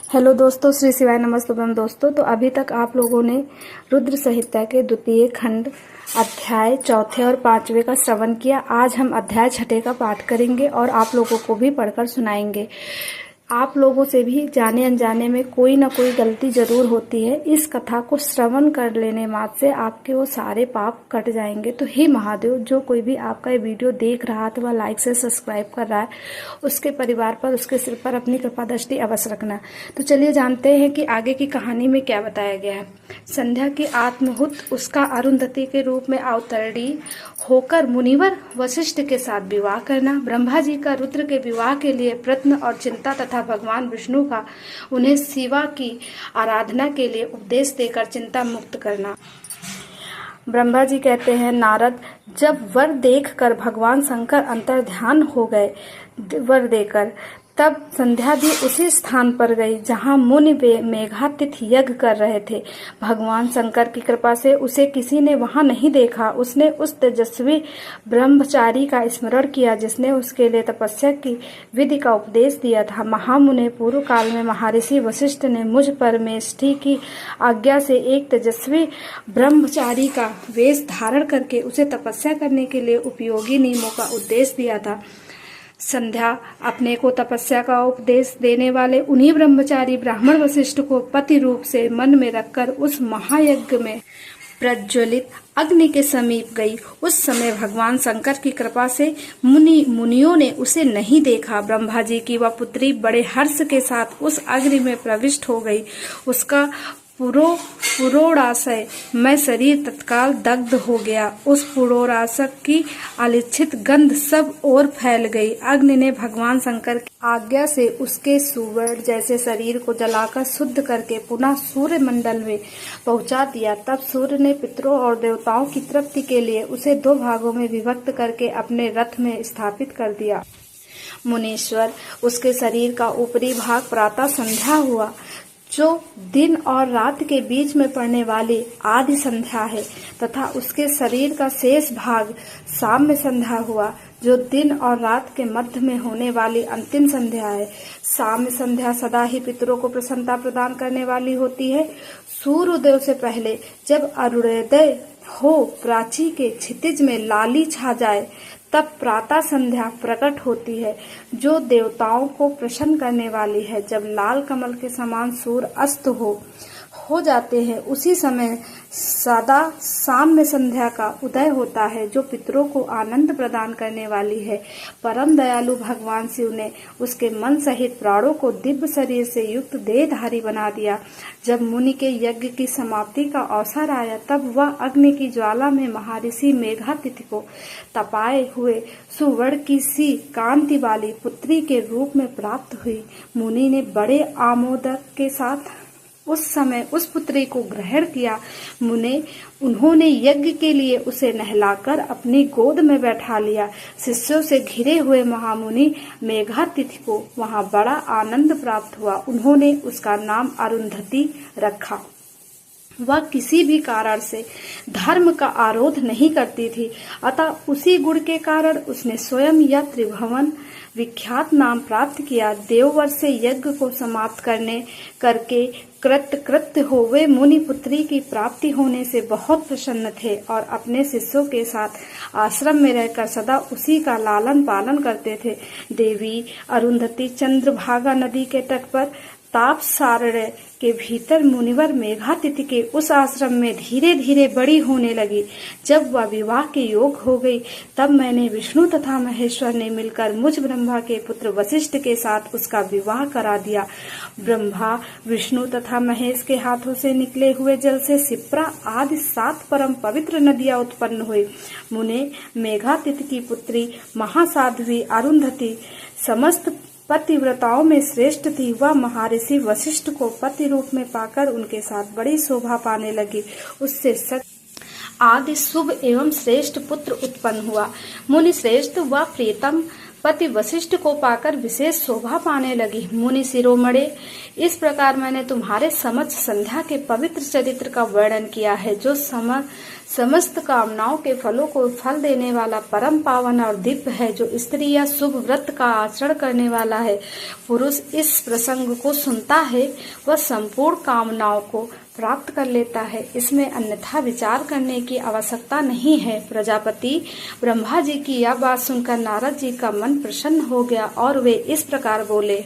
Hello दोस्तों, श्री शिवाय नमस्तुभ्यम। दोस्तों, तो अभी तक आप लोगों ने रुद्र संहिता के द्वितीय खंड अध्याय चौथे और पांचवे का श्रवण किया। आज हम अध्याय छठे का पाठ करेंगे और आप लोगों को भी पढ़कर सुनाएंगे। आप लोगों से भी जाने अनजाने में कोई ना कोई गलती जरूर होती है। इस कथा को श्रवण कर लेने मात्र से आपके वो सारे पाप कट जाएंगे। तो हे महादेव, जो कोई भी आपका ये वीडियो देख रहा है तो वह लाइक से सब्सक्राइब कर रहा है, उसके परिवार पर, उसके सिर पर अपनी कृपा दृष्टि अवश्य रखना। तो चलिए जानते हैं कि आगे की कहानी में क्या बताया गया है। संध्या की आत्महुत उसका अरुंधति के रूप में अवतरणी होकर मुनिवर वशिष्ठ के साथ विवाह करना, ब्रह्मा जी का रुद्र के विवाह के लिए प्रयत्न और चिंता तथा भगवान विष्णु का उन्हें शिवा की आराधना के लिए उपदेश देकर चिंता मुक्त करना। ब्रह्मा जी कहते हैं, नारद, जब वर देखकर भगवान शंकर अंतर्ध्यान हो गए वर देकर, तब संध्या भी उसी स्थान पर गई जहां मुनि मेघातिथि यज्ञ कर रहे थे। भगवान शंकर की कृपा से उसे किसी ने वहां नहीं देखा। उसने उस तेजस्वी ब्रह्मचारी का स्मरण किया जिसने उसके लिए तपस्या की विधि का उपदेश दिया था। महामुनि, पूर्व काल में महर्षि वशिष्ठ ने मुझ परमेष्ठी की आज्ञा से एक तेजस्वी ब्रह्मचारी का वेश धारण करके उसे तपस्या करने के लिए उपयोगी नियमों का उपदेश दिया था। संध्या अपने को तपस्या का उपदेश देने वाले उन्हीं ब्रह्मचारी ब्राह्मण वशिष्ठ को पति रूप से मन में रखकर उस महायज्ञ में प्रज्वलित अग्नि के समीप गई। उस समय भगवान शंकर की कृपा से मुनियों ने उसे नहीं देखा। ब्रह्मा जी की वह पुत्री बड़े हर्ष के साथ उस अग्नि में प्रविष्ट हो गई। उसका पुरोड़ाशय में शरीर तत्काल दग्ध हो गया। उस पुरोड़ाशय की अलिच्छित गंध सब ओर फैल गई। अग्नि ने भगवान शंकर की आज्ञा से उसके सुवर्ण जैसे शरीर को जलाकर शुद्ध करके पुनः सूर्य मंडल में पहुंचा दिया। तब सूर्य ने पितरों और देवताओं की तृप्ति के लिए उसे दो भागों में विभक्त करके अपने रथ में स्थापित कर दिया। मुनीश्वर, उसके शरीर का ऊपरी भाग प्रातः संध्या हुआ, जो दिन और रात के बीच में पड़ने वाली आदि संध्या है, तथा उसके शरीर का शेष भाग साम्य संध्या हुआ, जो दिन और रात के मध्य में होने वाली अंतिम संध्या है। साम्य संध्या सदा ही पितरों को प्रसन्नता प्रदान करने वाली होती है। सूर्योदय से पहले जब अरुणोदय हो, प्राची के क्षितिज में लाली छा जाए, तब प्रातः संध्या प्रकट होती है, जो देवताओं को प्रसन्न करने वाली है। जब लाल कमल के समान सूर्य अस्त हो जाते हैं, उसी समय सदा साम्य संध्या का उदय होता है, जो पितरों को आनंद प्रदान करने वाली है। परम दयालु भगवान शिव ने उसके मन सहित प्राणों को दिव्य शरीर से युक्त देहधारी बना दिया। जब मुनि के यज्ञ की समाप्ति का अवसर आया, तब वह अग्नि की ज्वाला में महर्षि मेघातिथि को तपाए हुए सुवर्ण की सी कांति वाली पुत्री के रूप में प्राप्त हुई। मुनि ने बड़े आमोदक के साथ उस समय उस पुत्री को ग्रहण किया। उन्होंने यज्ञ के लिए उसे नहलाकर अपनी गोद में बैठा लिया। शिष्यों से घिरे हुए महामुनि मेघातिथि को वहां बड़ा आनंद प्राप्त हुआ। उन्होंने उसका नाम अरुंधति रखा। वह किसी भी कारण से धर्म का आरोध नहीं करती थी, अतः उसी गुण के कारण उसने स्वयं यह त्रिभुवन विख्यात नाम प्राप्त किया। देववर से यज्ञ को समाप्त करके कृतकृत्य हुए मुनि पुत्री की प्राप्ति होने से बहुत प्रसन्न थे और अपने शिष्यों के साथ आश्रम में रहकर सदा उसी का लालन पालन करते थे। देवी अरुंधति चंद्रभागा नदी के तट पर तापसारण्य के भीतर मुनिवर मेघातिथि के उस आश्रम में धीरे धीरे बड़ी होने लगी। जब वह विवाह के योग हो गई, तब मैंने विष्णु तथा महेश्वर ने मिलकर मुझ ब्रह्मा के पुत्र वशिष्ठ के साथ उसका विवाह करा दिया। ब्रह्मा, विष्णु तथा महेश के हाथों से निकले हुए जल से शिप्रा आदि 7 परम पवित्र नदियां उत्पन्न हुई। मुने मेघातिथि की पुत्री महासाध्वी अरुंधति समस्त पतिव्रताओं में श्रेष्ठ थी। वह महर्षि वशिष्ठ को पति रूप में पाकर उनके साथ बड़ी शोभा पाने लगी। उससे आदि शुभ एवं श्रेष्ठ पुत्र उत्पन्न हुआ। मुनि श्रेष्ठ व प्रियतम पति वशिष्ठ को पाकर विशेष शोभा पाने लगी। मुनि शिरोमणे, इस प्रकार मैंने तुम्हारे समक्ष संध्या के पवित्र चरित्र का वर्णन किया है, जो समस्त कामनाओं के फलों को फल देने वाला परम पावन और दिव्य है, जो स्त्री या शुभ व्रत का आचरण करने वाला है। पुरुष इस प्रसंग को सुनता है, वह संपूर्ण कामनाओं को प्राप्त कर लेता है। इसमें अन्यथा विचार करने की आवश्यकता नहीं है। प्रजापति ब्रह्मा जी की यह बात सुनकर नारद जी का मन प्रसन्न हो गया और वे इस प्रकार बोले।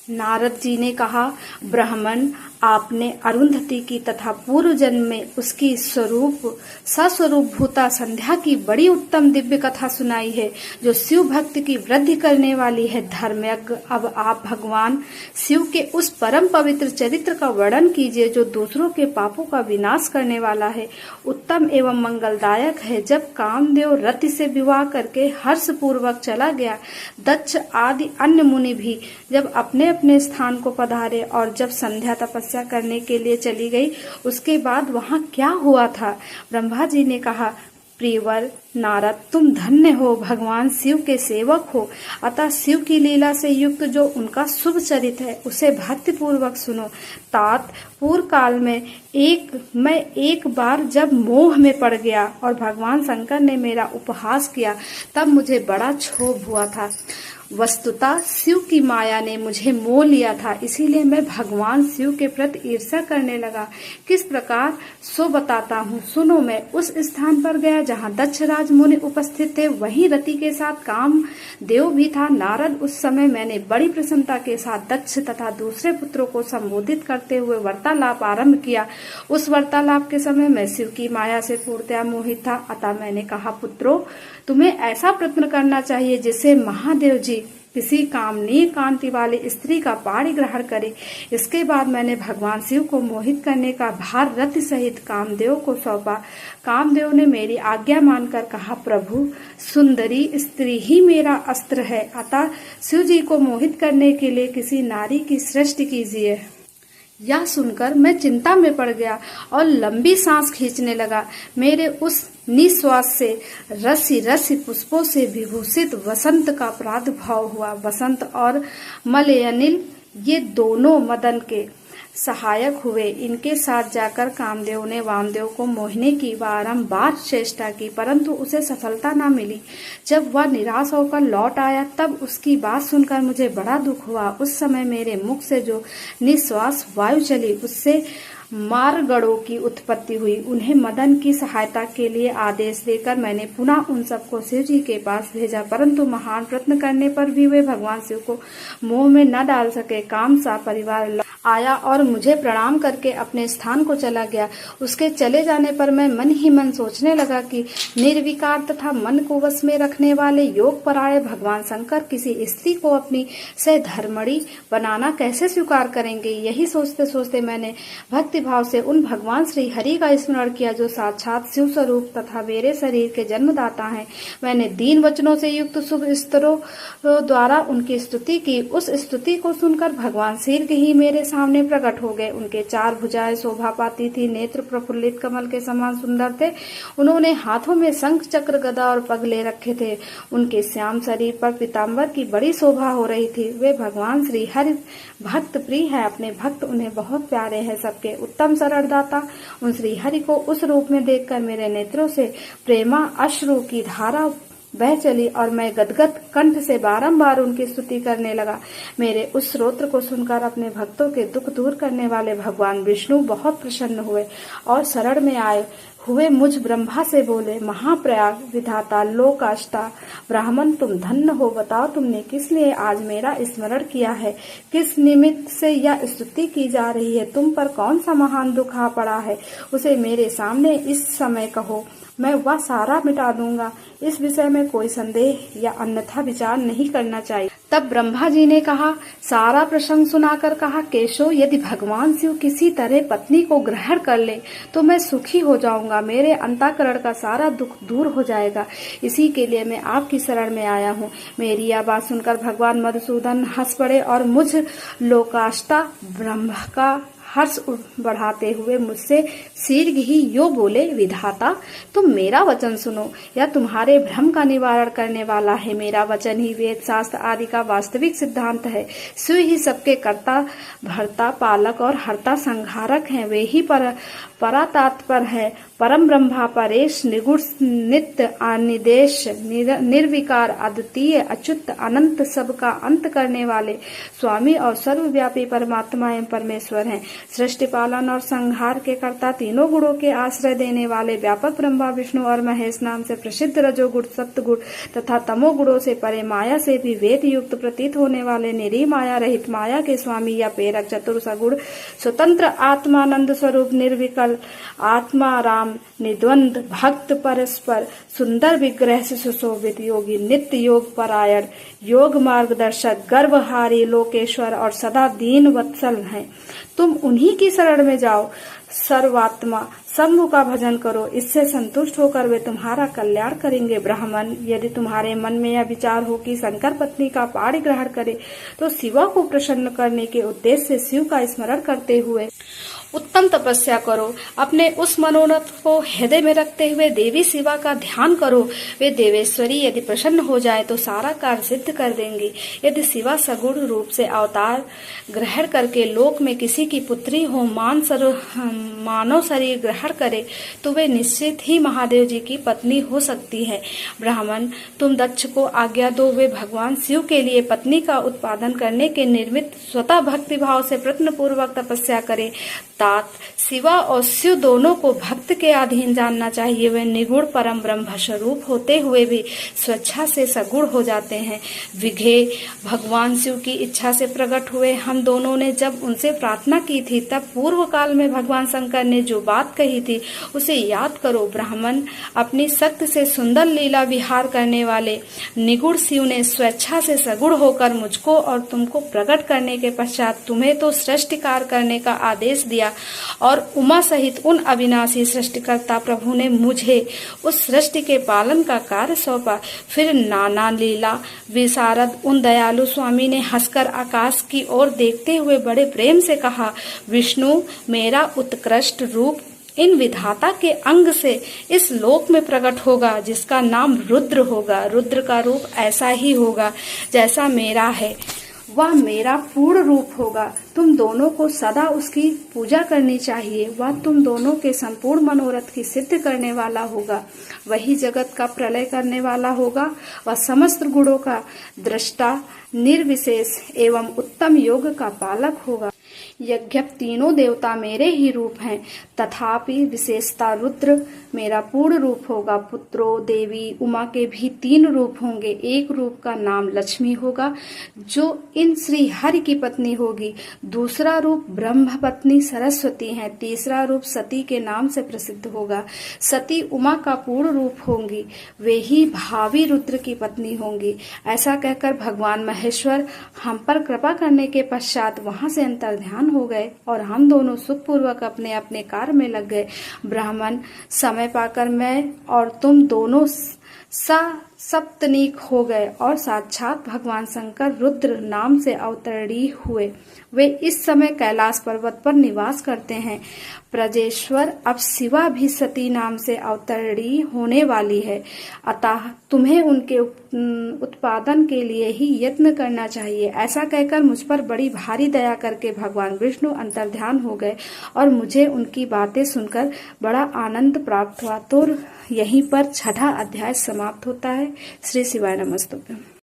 नारद जी ने कहा, ब्राह्मण, आपने अरुंधति की तथा पूर्व जन्म में उसकी सस्वरूप भूता संध्या की बड़ी उत्तम दिव्य कथा सुनाई है, जो शिव भक्ति की वृद्धि करने वाली है। धर्मयज्ञ, अब आप भगवान शिव के उस परम पवित्र चरित्र का वर्णन कीजिए, जो दूसरों के पापों का विनाश करने वाला है, उत्तम एवं मंगलदायक है। जब कामदेव रति से विवाह करके हर्ष पूर्वक चला गया, दक्ष आदि अन्य मुनि भी जब अपने अपने स्थान को पधारे और जब संध्या तपस्या करने के लिए चली गई, उसके बाद वहां क्या हुआ था? ब्रह्मा जी ने कहा, प्रियवर नारद, तुम धन्य हो, भगवान शिव के सेवक हो, अतः शिव की लीला से युक्त जो उनका शुभ चरित्र है उसे भक्ति पूर्वक सुनो। तात, पूर्व काल में मैं एक बार जब मोह में पड़ गया और भगवान शंकर ने मेरा उपहास किया, तब मुझे बड़ा क्षोभ हुआ था। वस्तुतः शिव की माया ने मुझे मोह लिया था, इसीलिए मैं भगवान शिव के प्रति ईर्ष्या करने लगा। किस प्रकार, सो बताता हूँ, सुनो। मैं उस स्थान पर गया जहाँ दक्षराज मुनि उपस्थित थे, वहीं रति के साथ कामदेव भी था। नारद, उस समय मैंने बड़ी प्रसन्नता के साथ दक्ष तथा दूसरे पुत्रों को संबोधित करते हुए वार्तालाप आरंभ किया। उस वार्तालाप के समय मैं शिव की माया से पूर्णतया मोहित था। अतः मैंने कहा, पुत्रों, तुम्हें ऐसा प्रयत्न करना चाहिए जिससे महादेव जी किसी कामनीय कांति वाली स्त्री का पाणी ग्रहण करे। इसके बाद मैंने भगवान शिव को मोहित करने का भार रति सहित कामदेव को सौंपा। कामदेव ने मेरी आज्ञा मानकर कहा, प्रभु, सुंदरी स्त्री ही मेरा अस्त्र है, अतः शिव जी को मोहित करने के लिए किसी नारी की सृष्टि कीजिए। यह सुनकर मैं चिंता में पड़ गया और लंबी सांस खींचने लगा। मेरे उस निश्वास से रसी रसी पुष्पों से विभूषित वसंत का प्रादुर्भाव हुआ। वसंत और मलयनिल ये दोनों मदन के सहायक हुए। इनके साथ जाकर कामदेव ने वामदेव को मोहने की बारंबार चेष्टा की, परंतु उसे सफलता न मिली। जब वह निराश होकर लौट आया, तब उसकी बात सुनकर मुझे बड़ा दुख हुआ। उस समय मेरे मुख से जो निश्वास वायु चली, उससे मारगड़ों की उत्पत्ति हुई। उन्हें मदन की सहायता के लिए आदेश देकर मैंने पुनः उन सबको शिव जी के पास भेजा, परंतु महान प्रयत्न करने पर भी वे भगवान शिव को मोह में न डाल सके। काम सा परिवार आया और मुझे प्रणाम करके अपने स्थान को चला गया। उसके चले जाने पर मैं मन ही मन सोचने लगा कि निर्विकार तथा मन को वश में रखने वाले योग परायण भगवान शंकर किसी स्त्री को अपनी सहधर्मणी बनाना कैसे स्वीकार करेंगे। यही सोचते सोचते मैंने भक्ति भाव से उन भगवान श्री हरि का स्मरण किया, जो साक्षात शिव स्वरूप तथा मेरे शरीर के जन्मदाता हैं। मैंने दीन वचनों से युक्त शुभ स्तरों द्वारा उनकी स्तुति की। उस स्तुति को सुनकर भगवान शीघ्र ही मेरे सामने प्रकट हो गए। उनके चार भुजाएं शोभा पाती थी, नेत्र प्रफुल्लित कमल के समान सुंदर थे। उन्होंने हाथों में शंख चक्र गदा और पग ले रखे थे। उनके श्याम शरीर पर पीताम्बर की बड़ी शोभा हो रही थी। वे भगवान श्री हरि भक्त प्रिय है, अपने भक्त उन्हें बहुत प्यारे हैं। सबके उत्तम शरणदाता उन श्री हरि को उस रूप में देखकर मेरे नेत्रों से प्रेमा अश्रु की धारा बह चली और मैं गदगद कंठ से बारंबार उनकी स्तुति करने लगा। मेरे उस स्तोत्र को सुनकर अपने भक्तों के दुख दूर करने वाले भगवान विष्णु बहुत प्रसन्न हुए और शरण में आए हुए मुझ ब्रह्मा से बोले, महाप्रयाग विधाता लोकाष्टा ब्राह्मण, तुम धन्य हो। बताओ, तुमने किस लिए आज मेरा स्मरण किया है? किस निमित्त से यह स्तुति की जा रही है? तुम पर कौन सा महान दुख आ पड़ा है? उसे मेरे सामने इस समय कहो, मैं वह सारा मिटा दूंगा। इस विषय में कोई संदेह या अन्यथा विचार नहीं करना चाहिए। तब ब्रह्मा जी ने कहा, सारा प्रसंग सुनाकर कहा, केशव, यदि भगवान शिव किसी तरह पत्नी को ग्रहण कर ले तो मैं सुखी हो जाऊंगा। मेरे अंतःकरण का सारा दुख दूर हो जाएगा। इसी के लिए मैं आपकी शरण में आया हूँ। मेरी यह बात सुनकर भगवान मधुसूदन हंस पड़े और मुझ लोकाष्टा ब्रह्मा का हर्ष बढ़ाते हुए मुझसे शीघ्र ही यो बोले, विधाता तुम मेरा वचन सुनो, यह तुम्हारे भ्रम का निवारण करने वाला है। मेरा वचन ही वेद शास्त्र आदि का वास्तविक सिद्धांत है। शिव ही सबके कर्ता, भर्ता, पालक और हर्ता, संहारक हैं। वे ही परातात्पर है, परम ब्रह्मा, परेश, निगुण, नित्य, अनिदेश, निर्विकार, अद्वितीय, अच्युत, अनंत, सबका अंत करने वाले स्वामी और सर्वव्यापी परमात्मा एवं परमेश्वर हैं। सृष्टि, पालन और संहार के कर्ता, तीनों गुणों के आश्रय देने वाले व्यापक ब्रह्मा, विष्णु और महेश नाम से प्रसिद्ध रजोगुण, सप्तगुण तथा तमोगुणों से परे, माया से भी वेद युक्त प्रतीत होने वाले, निरी माया रहित, माया के स्वामी या प्रेरक, चतुर्सगुण, स्वतंत्र, आत्मानंद स्वरूप, निर्विकल्प आत्मा, राम, निद्वंद, भक्त, परस्पर, सुंदर विग्रह से सुशोभित, योगी, नित्य योग परायण, योग मार्गदर्शक, गर्भहारी, लोकेश्वर और सदा दीन वत्सल हैं। तुम उन्हीं की शरण में जाओ। सर्वात्मा शंभु का भजन करो, इससे संतुष्ट होकर वे तुम्हारा कल्याण करेंगे। ब्राह्मण, यदि तुम्हारे मन में यह विचार हो कि शंकर पत्नी का पाणी ग्रहण करे, तो शिवा को प्रसन्न करने के उद्देश्य से शिव का स्मरण करते हुए उत्तम तपस्या करो। अपने उस मनोरथ को हृदय में रखते हुए देवी शिवा का ध्यान करो। वे देवेश्वरी यदि प्रसन्न हो जाए तो सारा कार्य सिद्ध कर देंगी। यदि शिवा सगुण रूप से अवतार ग्रहण करके लोक में किसी की पुत्री हो, मानव शरीर ग्रहण करे, तो वे निश्चित ही महादेव जी की पत्नी हो सकती है। ब्राह्मण, तुम दक्ष को आज्ञा दो, वे भगवान शिव के लिए पत्नी का उत्पादन करने के निमित्त स्वतः भक्ति भाव से प्रयत्न पूर्वक तपस्या करे। तात, शिवा और शिव दोनों को भक्त के अधीन जानना चाहिए। वे निगुण परम ब्रह्म स्वरूप होते हुए भी स्वेच्छा से सगुण हो जाते हैं। विघे, भगवान शिव की इच्छा से प्रकट हुए। हम दोनों ने जब उनसे प्रार्थना की थी, तब पूर्व काल में भगवान शंकर ने जो बात कही थी उसे याद करो। ब्राह्मण, अपनी शक्ति से सुंदर लीला विहार करने वाले निगुण शिव ने स्वेच्छा से सगुण होकर मुझको और तुमको प्रकट करने के पश्चात तुम्हें तो सृष्टि कार्य करने का आदेश दिया और उमा सहित उन अविनाशी सृष्टिकर्ता प्रभु ने मुझे उस सृष्टि के पालन का कार्य सौंपा। फिर नाना लीला विशारद उन दयालु स्वामी ने हंसकर आकाश की ओर देखते हुए बड़े प्रेम से कहा, विष्णु, मेरा उत्कृष्ट रूप इन विधाता के अंग से इस लोक में प्रकट होगा, जिसका नाम रुद्र होगा। रुद्र का रूप ऐसा ही होगा जैसा मेरा है, वह मेरा पूर्ण रूप होगा। तुम दोनों को सदा उसकी पूजा करनी चाहिए। वह तुम दोनों के संपूर्ण मनोरथ की सिद्ध करने वाला होगा। वही जगत का प्रलय करने वाला होगा। वह समस्त गुणों का दृष्टा, निर्विशेष एवं उत्तम योग का पालक होगा। यद्यप तीनों देवता मेरे ही रूप हैं, तथापि विशेषता रुद्र मेरा पूर्ण रूप होगा। पुत्रों, देवी, उमा के भी 3 रूप होंगे। एक रूप का नाम लक्ष्मी होगा, जो इन श्री हरि की पत्नी होगी। दूसरा रूप ब्रह्म पत्नी सरस्वती है। तीसरा रूप सती के नाम से प्रसिद्ध होगा। सती उमा का पूर्ण रूप होंगी, वे ही भावी रुद्र की पत्नी होंगी। ऐसा कहकर भगवान महेश्वर हम पर कृपा करने के पश्चात वहां से अंतर्ध्यान हो गए और हम दोनों सुखपूर्वक अपने अपने कार्य में लग गए। ब्राह्मण, समय पाकर मैं और तुम दोनों सप्तनीक हो गए और साक्षात भगवान शंकर रुद्र नाम से अवतरणी हुए। वे इस समय कैलाश पर्वत पर निवास करते हैं। प्रजेश्वर, अब शिवा भी सती नाम से अवतरणी होने वाली है, अतः तुम्हें उनके उत्पादन के लिए ही यत्न करना चाहिए। ऐसा कहकर मुझ पर बड़ी भारी दया करके भगवान विष्णु अंतर्ध्यान हो गए और मुझे उनकी बातें सुनकर बड़ा आनंद प्राप्त हुआ। तो यहीं पर 6ठा अध्याय समाप्त होता है। श्री शिवाय नमस्तुभ्यं।